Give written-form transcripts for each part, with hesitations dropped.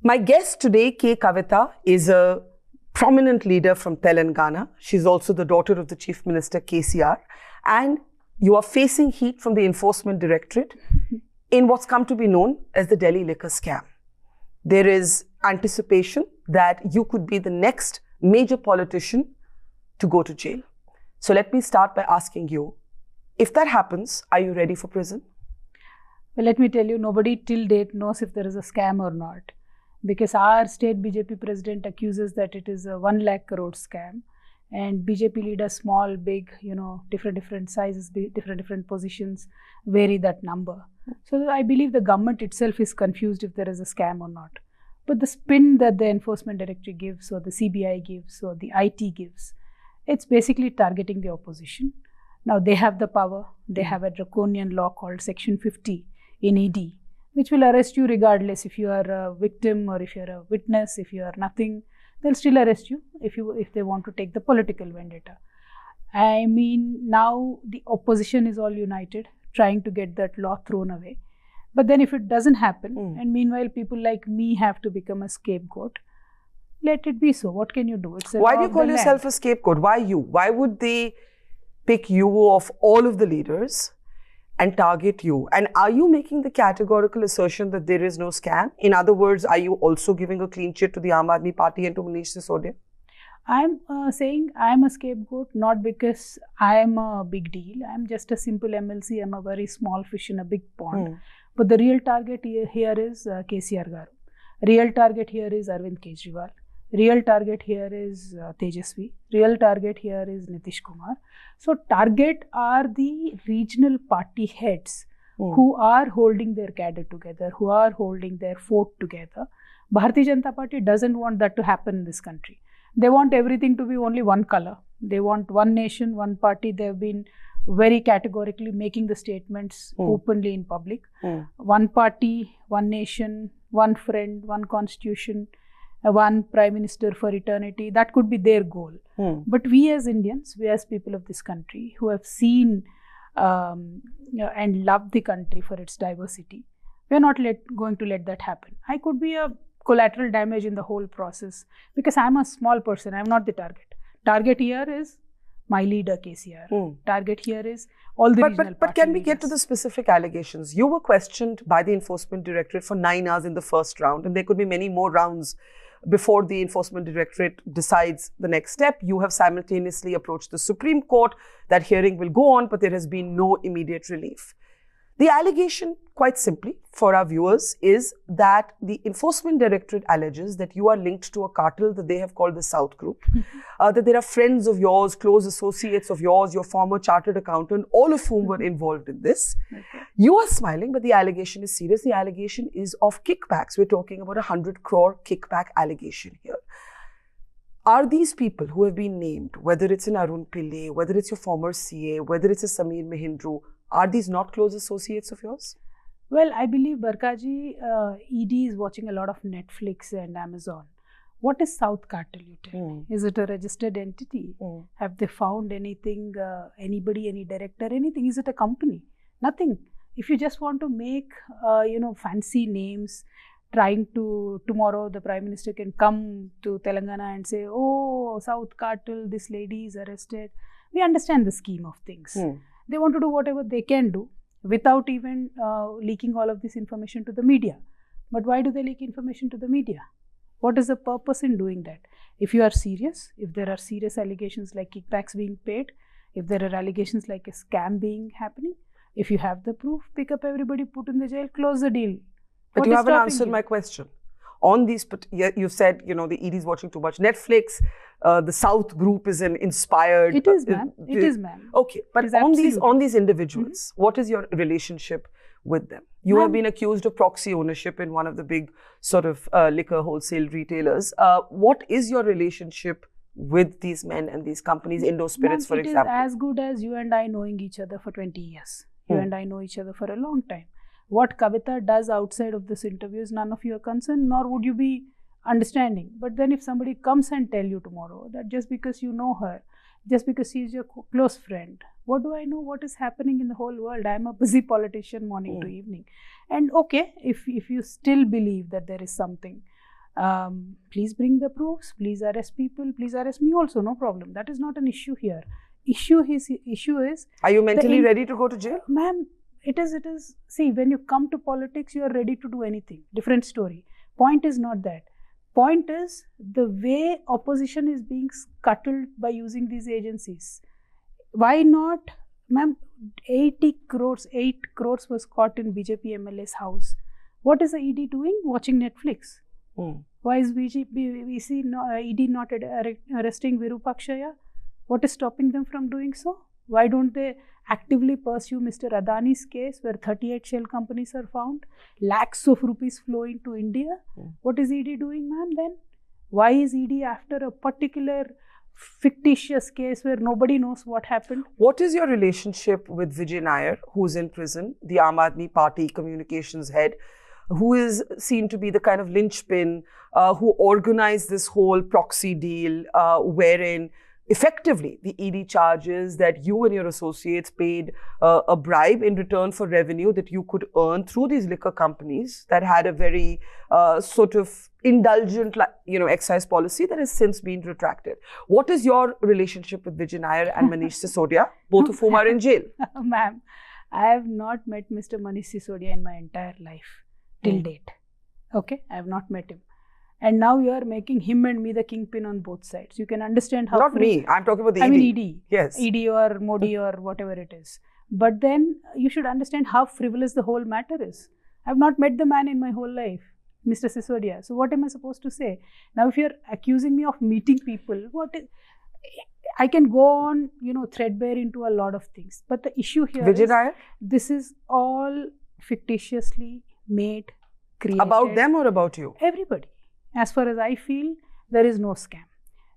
My guest today, K.Kavitha, is a prominent leader from Telangana. She's also the daughter of the Chief Minister, KCR. And you are facing heat from the Enforcement Directorate in what's come to be known as the Delhi liquor scam. There is anticipation that you could be the next major politician to go to jail. So let me start by asking you, if that happens, are you ready for prison? Well, let me tell you, nobody till date knows if there is a scam or not. Because our state BJP president accuses that it is a 1 lakh crore scam. And BJP leaders, small, big, different sizes, different positions, vary that number. So I believe the government itself is confused if there is a scam or not. But the spin that the Enforcement Directorate gives, or the CBI gives, or the IT gives, it's basically targeting the opposition. Now they have the power. They have a draconian law called Section 50 in ED, which will arrest you regardless if you are a victim or if you are a witness. If you are nothing, they'll still arrest you if they want to take the political vendetta. I mean, now the opposition is all united, trying to get that law thrown away. But then if it doesn't happen, and meanwhile people like me have to become a scapegoat, let it be so. What can you do? Why do you call yourself a scapegoat? Why you? Why would they pick you of all of the leaders and target you? And are you making the categorical assertion that there is no scam? In other words, are you also giving a clean chit to the Aam Aadmi Party and to Manish Sisodia? I'm saying I'm a scapegoat, not because I am a big deal. I'm just a simple MLC. I'm a very small fish in a big pond. But the real target here is KCR Garu. Real target here is Arvind Kejriwal. Real target here is Tejasvi. Real target here is Nitish Kumar. So target are the regional party heads who are holding their cadre together, who are holding their fort together. Bharatiya Janata Party doesn't want that to happen in this country. They want everything to be only one color. They want one nation, one party. They've been very categorically making the statements openly in public. One party, one nation, one friend, one constitution, one prime minister for eternity. That could be their goal. But we as Indians, we as people of this country who have seen and love the country for its diversity, we are not going to let that happen. I could be a collateral damage in the whole process because I'm a small person. I'm not the target. Target here is my leader KCR. Target here is all the regional party But can we leaders. get to the specific allegations? You were questioned by the Enforcement Directorate for 9 hours in the first round, and there could be many more rounds before the Enforcement Directorate decides the next step. You have simultaneously approached the Supreme Court. That hearing will go on, but there has been no immediate relief. The allegation, quite simply, for our viewers, is that the Enforcement Directorate alleges that you are linked to a cartel that they have called the South Group, that there are friends of yours, close associates of yours, your former chartered accountant, all of whom were involved in this. You are smiling, but the allegation is serious. The allegation is of kickbacks. We're talking about 100 crore kickback allegation here. Are these people who have been named, whether it's an Arun Pillai, whether it's your former CA, whether it's a Sameer Mahindru, are these not close associates of yours? Well, I believe Barkha ji, ED is watching a lot of Netflix and Amazon. What is South Cartel, you tell me? Is it a registered entity? Have they found anything, anybody, any director, anything? Is it a company? Nothing. If you just want to make, fancy names, trying to, tomorrow the Prime Minister can come to Telangana and say, oh, South Cartel, this lady is arrested. We understand the scheme of things. They want to do whatever they can do without even leaking all of this information to the media. But why do they leak information to the media? What is the purpose in doing that? If you are serious, if there are serious allegations like kickbacks being paid, if there are allegations like a scam happening, if you have the proof, pick up everybody, put in the jail, close the deal. But you haven't answered my question. On these, you said, the ED is watching too much Netflix. The South Group is an inspired. It is, ma'am. It is, ma'am. Okay, but on these individuals, what is your relationship with them? You have been accused of proxy ownership in one of the big sort of liquor wholesale retailers. What is your relationship with these men and these companies, Indo Spirits, for example? It is as good as you and I knowing each other for 20 years. You and I know each other for a long time. What Kavitha does outside of this interview is none of your concern, nor would you be understanding. But then if somebody comes and tell you tomorrow that just because you know her, just because she is your close friend, what do I know what is happening in the whole world? I am a busy politician morning to evening. And okay, if you still believe that there is something, Please bring the proofs, please arrest people, please arrest me also, no problem. That is not an issue here. Issue is... Are you mentally ready to go to jail? Ma'am, it is. See, when you come to politics, you are ready to do anything. Different story. Point is not that. Point is the way opposition is being scuttled by using these agencies. Why not? Ma'am, 8 crores was caught in BJP MLA's house. What is the ED doing? Watching Netflix. Why is ED not arresting Virupakshaya? What is stopping them from doing so? Why don't they actively pursue Mr. Adani's case where 38 shell companies are found? Lakhs of rupees flowing to India. What is ED doing, ma'am, then? Why is ED after a particular fictitious case where nobody knows what happened? What is your relationship with Vijay Nair, who's in prison, the Aam Aadmi Party communications head, who is seen to be the kind of linchpin who organized this whole proxy deal wherein effectively the ED charges that you and your associates paid a bribe in return for revenue that you could earn through these liquor companies that had a very sort of indulgent, excise policy that has since been retracted. What is your relationship with Vijay Nair and Manish Sisodia, both of whom are in jail? Ma'am, I have not met Mr. Manish Sisodia in my entire life till date. Okay, I have not met him. And now you are making him and me the kingpin on both sides. You can understand how... Not me, I'm talking about the ED. I mean ED. Yes. ED or Modi or whatever it is. But then you should understand how frivolous the whole matter is. I have not met the man in my whole life, Mr. Sisodia. So what am I supposed to say? Now if you are accusing me of meeting people, I can go on, threadbare into a lot of things. But the issue here Vijay Nair? This is all fictitiously made, created. About them or about you? Everybody. As far as I feel, there is no scam.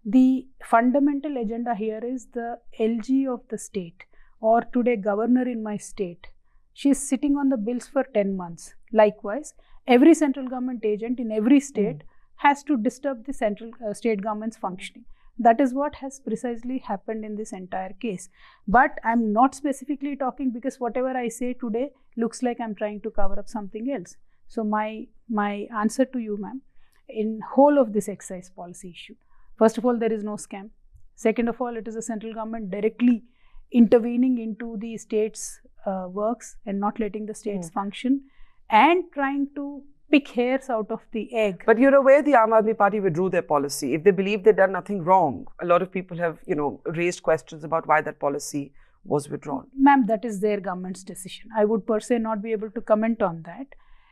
The fundamental agenda here is the LG of the state, or today governor in my state. She is sitting on the bills for 10 months. Likewise, every central government agent in every state has to disturb the central state government's functioning. That is what has precisely happened in this entire case. But I'm not specifically talking because whatever I say today looks like I'm trying to cover up something else. So my answer to you, ma'am, in whole of this excise policy issue, first of all, there is no scam. Second of all, it is the central government directly intervening into the state's works and not letting the states function and trying to pick hairs out of the egg. But you're aware the Aam Aadmi Party withdrew their policy. If they believe they've done nothing wrong, a lot of people have, raised questions about why that policy was withdrawn. Ma'am, that is their government's decision. I would per se not be able to comment on that.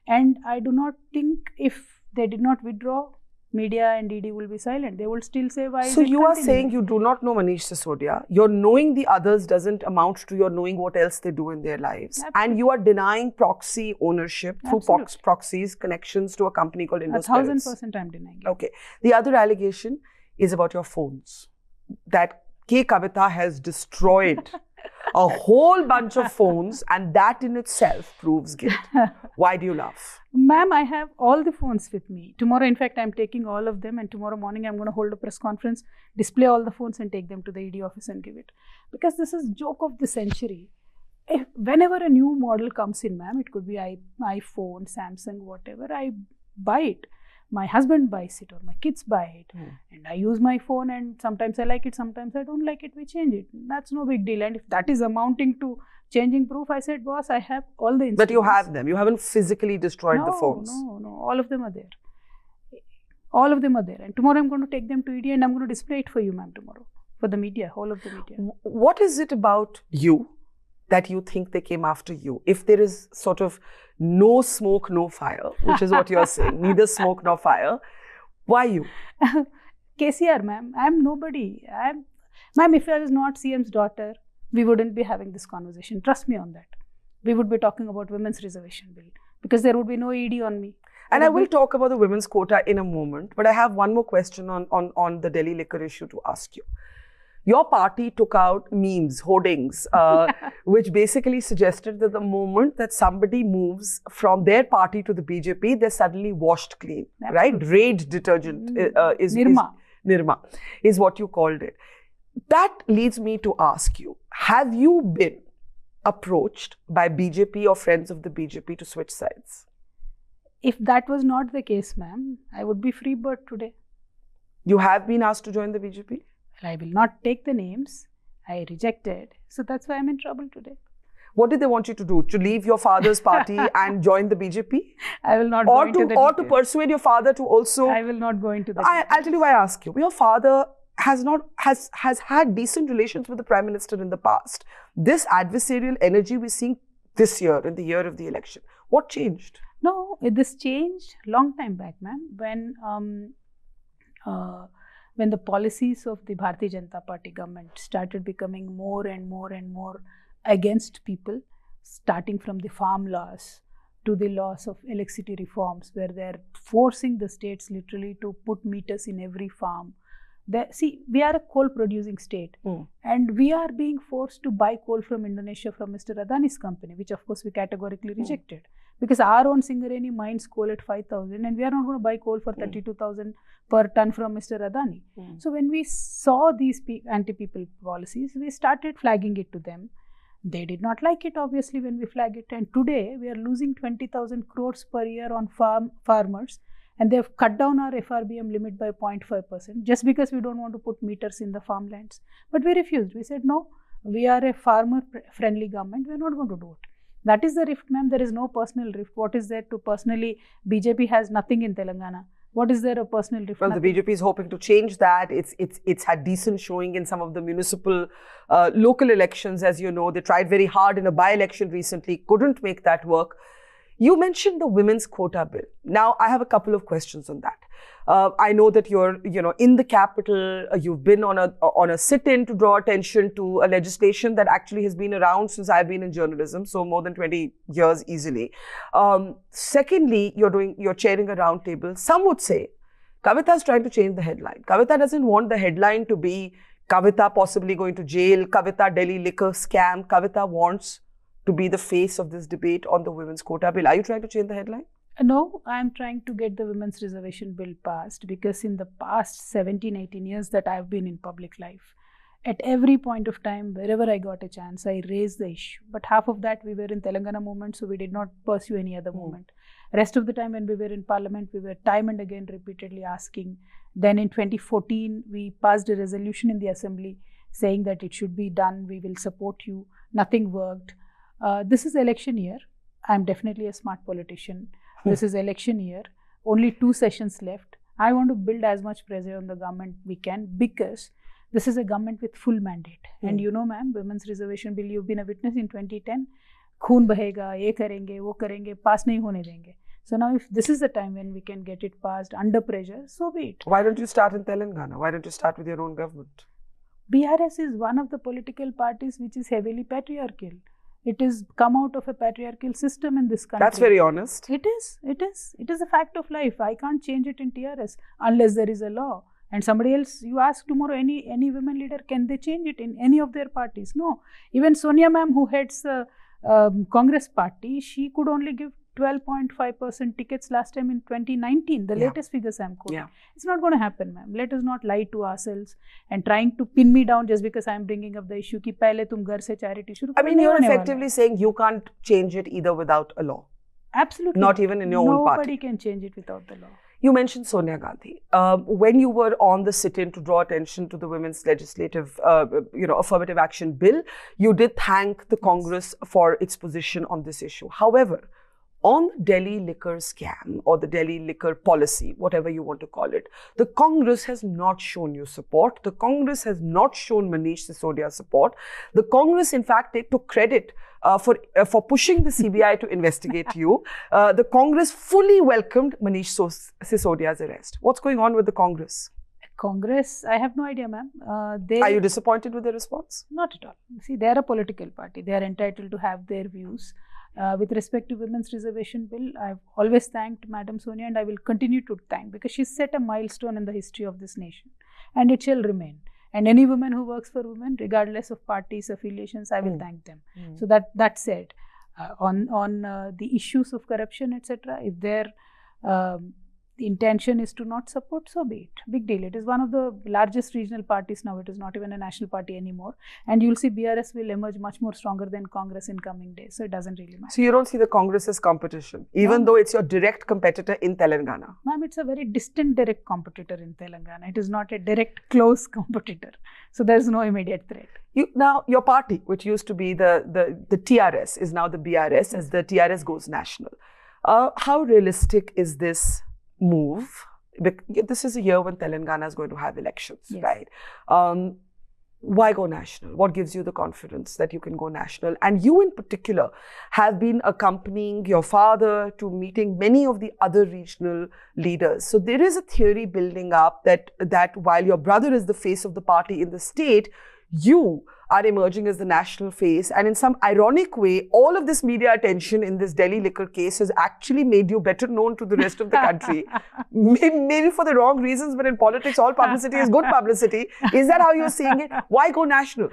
And I do not think if they did not withdraw, media and ED will be silent. They will still say why. So you are saying you do not know Manish Sisodia. Your knowing the others doesn't amount to your knowing what else they do in their lives. Absolutely. And you are denying proxy ownership through proxies, connections to a company called Investment. 1000% I'm denying it. Okay. The other allegation is about your phones. That K.Kavitha has destroyed a whole bunch of phones, and that in itself proves guilt. Why do you laugh? Ma'am, I have all the phones with me. Tomorrow, in fact, I'm taking all of them, and tomorrow morning I'm going to hold a press conference, display all the phones and take them to the ED office and give it. Because this is joke of the century. Whenever a new model comes in, ma'am, it could be iPhone, Samsung, whatever, I buy it. My husband buys it or my kids buy it. And I use my phone, and sometimes I like it, sometimes I don't like it, we change it. That's no big deal. And if that is amounting to changing proof, I said, boss, I have all the instruments. But you have them. You haven't physically destroyed the phones. No. All of them are there. All of them are there. And tomorrow I'm going to take them to ED and I'm going to display it for you, ma'am, tomorrow. For the media, whole of the media. What is it about you that you think they came after you? If there is sort of no smoke, no fire, which is what you're saying, neither smoke nor fire, why you? KCR, ma'am, I'm nobody. Ma'am, if I was not CM's daughter, we wouldn't be having this conversation. Trust me on that. We would be talking about women's reservation bill because there would be no ED on me. And I will talk about the women's quota in a moment, but I have one more question on the Delhi liquor issue to ask you. Your party took out memes, hoardings, which basically suggested that the moment that somebody moves from their party to the BJP, they're suddenly washed clean, right? Raid detergent Nirma is what you called it. That leads me to ask you, have you been approached by BJP or friends of the BJP to switch sides? If that was not the case, ma'am, I would be free bird today. You have been asked to join the BJP? I will not take the names. I rejected. So that's why I'm in trouble today. What did they want you to do? To leave your father's party and join the BJP? I will not go into the Or to details. persuade your father to also... I will not go into the I'll tell you why I ask you. Your father has had decent relations with the Prime Minister in the past. This adversarial energy we're seeing this year, in the year of the election. What changed? No, this changed long time back, ma'am. When the policies of the Bharatiya Janata Party government started becoming more and more and more against people, starting from the farm laws to the laws of electricity reforms, where they're forcing the states literally to put meters in every farm. See, we are a coal producing state, and we are being forced to buy coal from Indonesia from Mr. Adani's company, which of course we categorically rejected, because our own Singareni mines coal at 5,000 and we are not going to buy coal for 32,000 per ton from Mr. Adani. So when we saw these anti-people policies, we started flagging it to them. They did not like it, obviously, when we flag it, and today we are losing 20,000 crores per year on farmers. And they have cut down our FRBM limit by 0.5% just because we don't want to put meters in the farmlands. But we refused. We said, no, we are a farmer-friendly government. We are not going to do it. That is the rift, ma'am. There is no personal rift. What is there to personally? BJP has nothing in Telangana. What is there a personal rift? Well, nothing. The BJP is hoping to change that. It's had decent showing in some of the municipal local elections, as you know. They tried very hard in a by-election recently, couldn't make that work. You mentioned the women's quota bill. Now, I have a couple of questions on that. I know that you're, in the capital. You've been on a sit-in to draw attention to a legislation that actually has been around since I've been in journalism, so more than 20 years easily. Secondly, you're chairing a roundtable. Some would say Kavitha is trying to change the headline. Kavitha doesn't want the headline to be Kavitha possibly going to jail, Kavitha Delhi liquor scam. Kavitha wants to be the face of this debate on the women's quota bill. Are you trying to change the headline? No, I'm trying to get the women's reservation bill passed, because in the past 17, 18 years that I've been in public life, at every point of time, wherever I got a chance, I raised the issue. But half of that we were in Telangana movement, so we did not pursue any other movement. Rest of the time when we were in parliament, we were time and again repeatedly asking. Then in 2014, we passed a resolution in the assembly saying that it should be done, we will support you. Nothing worked. This is election year. I'm definitely a smart politician. This is election year. Only 2 sessions left. I want to build as much pressure on the government we can, because this is a government with full mandate. And you know, ma'am, women's reservation bill, you've been a witness in 2010. Khoon bahega, ye karenge, wo karenge, pass nahi hone denge. So now if this is the time when we can get it passed under pressure, so be it. Why don't you start in Telangana? Why don't you start with your own government? BRS is one of the political parties which is heavily patriarchal. It is come out of a patriarchal system in this country. That's very honest. It is. It is a fact of life. I can't change it in TRS unless there is a law. And somebody else, you ask tomorrow any women leader, can they change it in any of their parties? No. Even Sonia ma'am, who heads the Congress party, she could only give 12.5% tickets last time in 2019, the latest figures I'm quoting. It's not going to happen, ma'am. Let us not lie to ourselves and trying to pin me down just because I'm bringing up the issue ki pehle tum ghar se charity shuru. I mean, you're effectively saying you can't change it either without a law. Absolutely. Not even in your own party. Nobody can change it without the law. You mentioned Sonia Gandhi. When you were on the sit-in to draw attention to the women's legislative, affirmative action bill, you did thank the Congress for its position on this issue. However, on the Delhi liquor scam or the Delhi liquor policy, whatever you want to call it, the Congress has not shown you support. The Congress has not shown Manish Sisodia support. The Congress, in fact, took credit for pushing the CBI to investigate you. The Congress fully welcomed Manish Sisodia's arrest. What's going on with the Congress? Congress, I have no idea, ma'am. Are you disappointed with the response? Not at all. See, they are a political party. They are entitled to have their views. With respect to women's reservation bill, I've always thanked Madam Sonia, and I will continue to thank, because she set a milestone in the history of this nation, and it shall remain. And any woman who works for women, regardless of parties, affiliations, I will thank them. So that said, on the issues of corruption, etc., if there the intention is to not support, so be it. Big deal. It is one of the largest regional parties now. It is not even a national party anymore. And you'll see BRS will emerge much more stronger than Congress in coming days. So it doesn't really matter. So you don't see the Congress as competition, even though it's your direct competitor in Telangana? Ma'am, it's a very distant direct competitor in Telangana. It is not a direct close competitor. So there's no immediate threat. Now, your party, which used to be the TRS, is now the BRS as the TRS goes national. How realistic is this move? This is a year when Telangana is going to have elections, Yes. right? Why go national? What gives you the confidence that you can go national? And you in particular have been accompanying your father to meeting many of the other regional leaders. So there is a theory building up that while your brother is the face of the party in the state, you are emerging as the national face, and in some ironic way, all of this media attention in this Delhi liquor case has actually made you better known to the rest of the country. Maybe for the wrong reasons, but in politics, all publicity is good publicity. Is that how you're seeing it? Why go national?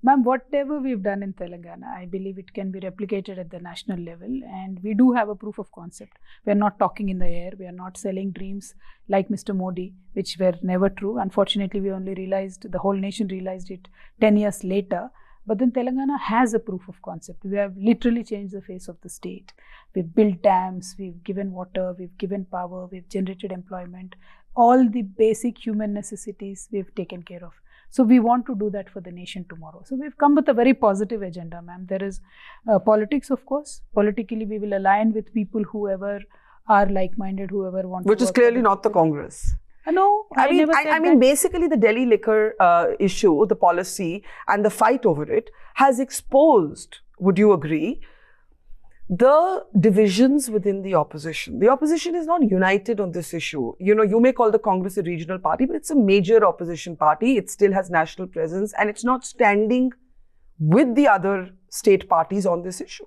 Ma'am, whatever we've done in Telangana, I believe it can be replicated at the national level, and we do have a proof of concept. We are not talking in the air. We are not selling dreams like Mr. Modi, which were never true. Unfortunately, we only realized, the whole nation realized it 10 years later. But then Telangana has a proof of concept. We have literally changed the face of the state. We've built dams, we've given water, we've given power, we've generated employment. All the basic human necessities we've taken care of. So we want to do that for the nation tomorrow. So we've come with a very positive agenda, ma'am. There is politics, of course. Politically, we will align with people whoever are like-minded, whoever want to Which is clearly not the Congress. No, I mean, basically the Delhi liquor issue, the policy and the fight over it has exposed, would you agree, the divisions within the opposition. The opposition is not united on this issue. You know, you may call the Congress a regional party, but it's a major opposition party. It still has national presence and it's not standing with the other state parties on this issue.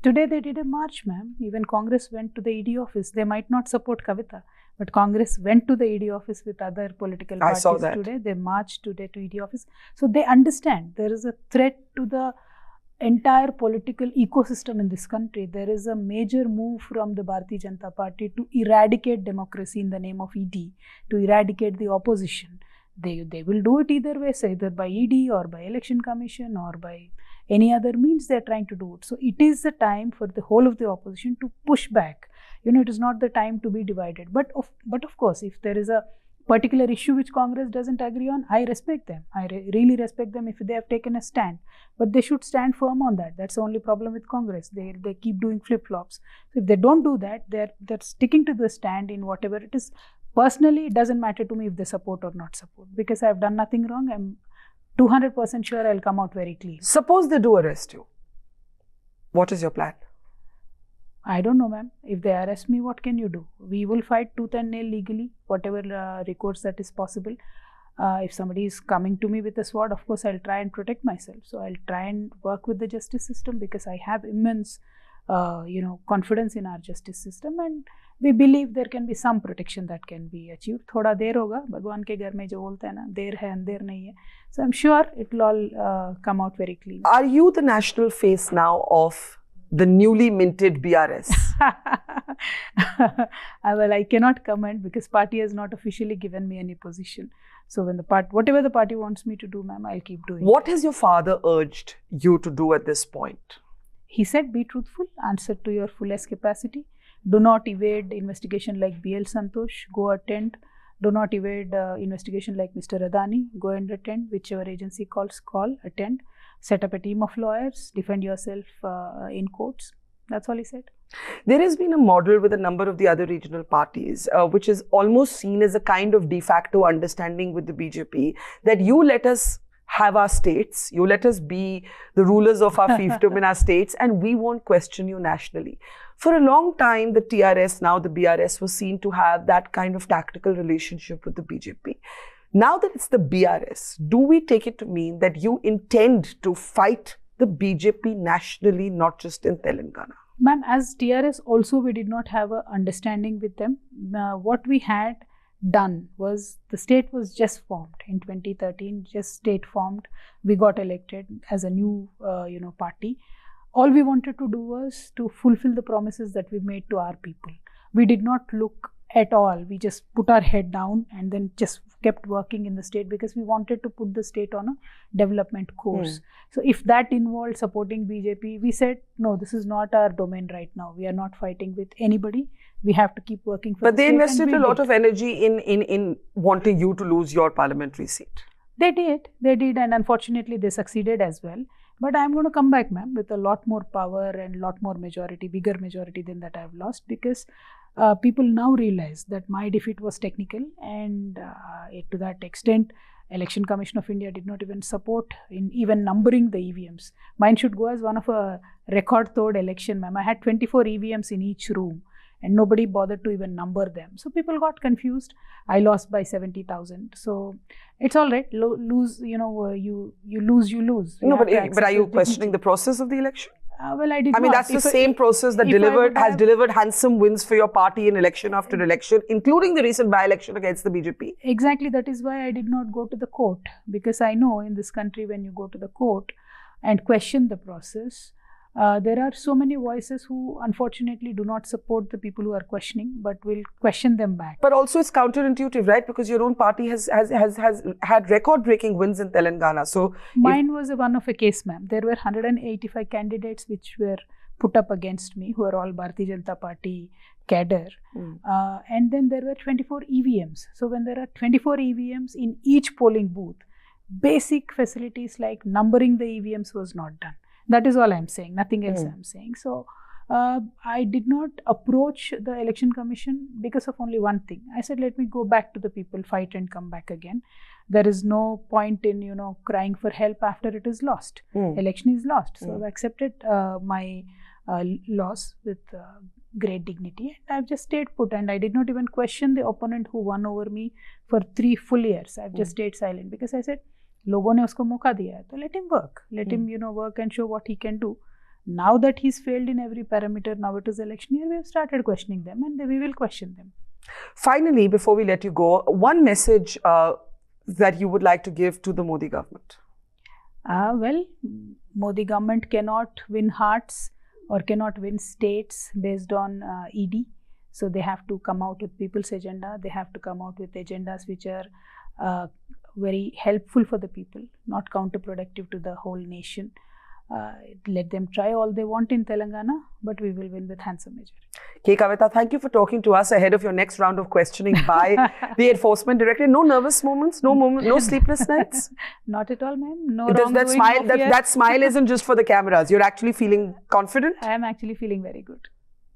Today they did a march, ma'am. Even Congress went to the ED office. They might not support Kavitha, but Congress went to the ED office with other political parties. I saw that. Today. They marched today to ED office. So they understand there is a threat to the entire political ecosystem in this country. There is a major move from the Bharatiya Janata Party to eradicate democracy in the name of ED, to eradicate the opposition. They will do it either way, either by ED or by Election Commission or by any other means they are trying to do it. So it is the time for the whole of the opposition to push back. You know, it is not the time to be divided. But of course, if there is a particular issue which Congress doesn't agree on, I respect them. I really respect them if they have taken a stand. But they should stand firm on that. That's the only problem with Congress. They keep doing flip-flops. So if they don't do that, they're sticking to the stand in whatever it is. Personally, it doesn't matter to me if they support or not support, because I've done nothing wrong. I'm 200% sure I'll come out very clean. Suppose they do arrest you. What is your plan? I don't know, ma'am. If they arrest me, what can you do? We will fight tooth and nail legally, whatever recourse that is possible. If somebody is coming to me with a sword, of course, I'll try and protect myself. So I'll try and work with the justice system because I have immense, confidence in our justice system, and we believe there can be some protection that can be achieved. Thoda der hoga, Bhagwan ke ghar mein jo bolte hai na, der hai andher nahi hai. So I'm sure it will all come out very clean. Are you the national face now of the newly minted BRS? Well, I cannot comment because party has not officially given me any position. So when whatever the party wants me to do, ma'am, I'll keep doing. What has your father urged you to do at this point? He said, be truthful, answer to your fullest capacity. Do not evade investigation like BL Santosh, go attend. Do not evade investigation like Mr. Adani, go and attend. Whichever agency calls, call, attend. Set up a team of lawyers, defend yourself in courts. That's all he said. There has been a model with a number of the other regional parties, which is almost seen as a kind of de facto understanding with the BJP, that you let us have our states, you let us be the rulers of our fiefdom in our states, and we won't question you nationally. For a long time, the TRS, now the BRS, was seen to have that kind of tactical relationship with the BJP. Now that it's the BRS, do we take it to mean that you intend to fight the BJP nationally, not just in Telangana? Ma'am, as TRS also, we did not have an understanding with them. What we had done was, the state was just formed in 2013, just state formed. We got elected as a new, party. All we wanted to do was to fulfill the promises that we made to our people. We did not look at all. We just put our head down and then just kept working in the state because we wanted to put the state on a development course. So if that involved supporting BJP, we said, no, this is not our domain right now. We are not fighting with anybody. We have to keep working for But the they state. invested a lot of energy in wanting you to lose your parliamentary seat. They did, and unfortunately they succeeded as well. But I'm going to come back, ma'am, with a lot more power and a lot more majority, bigger majority than that I've lost, because people now realize that my defeat was technical, and to that extent, Election Commission of India did not even support in even numbering the EVMs. Mine should go as one of a record-tod election, ma'am. I had 24 EVMs in each room, and nobody bothered to even number them. So people got confused. I lost by 70,000. So it's all right. Lose, you lose, you lose. No, but are you questioning the process of the election? Well, I did I mean, not. that's the same process that has delivered handsome wins for your party in election after election, including the recent by-election against the BJP. Exactly. That is why I did not go to the court, because I know in this country, when you go to the court and question the process, there are so many voices who unfortunately do not support the people who are questioning, but will question them back. But also it's counterintuitive, right? Because your own party has had record-breaking wins in Telangana. So mine was one of a case, ma'am. There were 185 candidates which were put up against me, who are all Bharatiya Janata Party cadre. And then there were 24 EVMs. So when there are 24 EVMs in each polling booth, basic facilities like numbering the EVMs was not done. That is all I'm saying, nothing else I'm saying. So I did not approach the Election Commission because of only one thing. I said, let me go back to the people, fight and come back again. There is no point in, crying for help after it is lost. Election is lost. So I've accepted my loss with great dignity. And I've just stayed put, and I did not even question the opponent who won over me for 3 full years. I've just stayed silent because I said, लोगों ने उसको मौका दिया है, तो let him work. Let him, work and show what he can do. Now that he's failed in every parameter, now it is election year, we have started questioning them, and we will question them. Finally, before we let you go, one message that you would like to give to the Modi government. Well, Modi government cannot win hearts or cannot win states based on ED. So they have to come out with people's agenda. They have to come out with agendas which are very helpful for the people, not counterproductive to the whole nation. Let them try all they want in Telangana, but we will win with handsome majority. K.Kavitha, thank you for talking to us ahead of your next round of questioning by the Enforcement Directorate. No nervous moments, no sleepless nights? Not at all, ma'am. No wrongdoing, that smile, that smile isn't just for the cameras. You're actually feeling confident? I am actually feeling very good.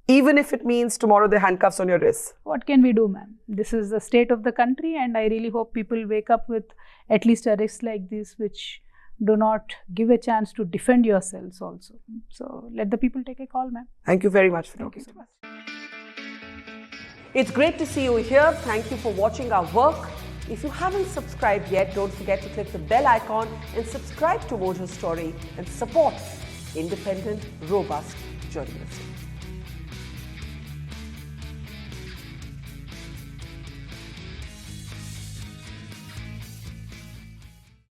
Even if it means tomorrow the handcuffs on your wrists? What can we do, ma'am? This is the state of the country, and I really hope people wake up with at least a risk like this, which do not give a chance to defend yourselves also. So let the people take a call, ma'am. Thank you very much for talking to us. It's great to see you here. Thank you for watching our work. If you haven't subscribed yet, don't forget to click the bell icon and subscribe to Mojo Story and support independent, robust journalism.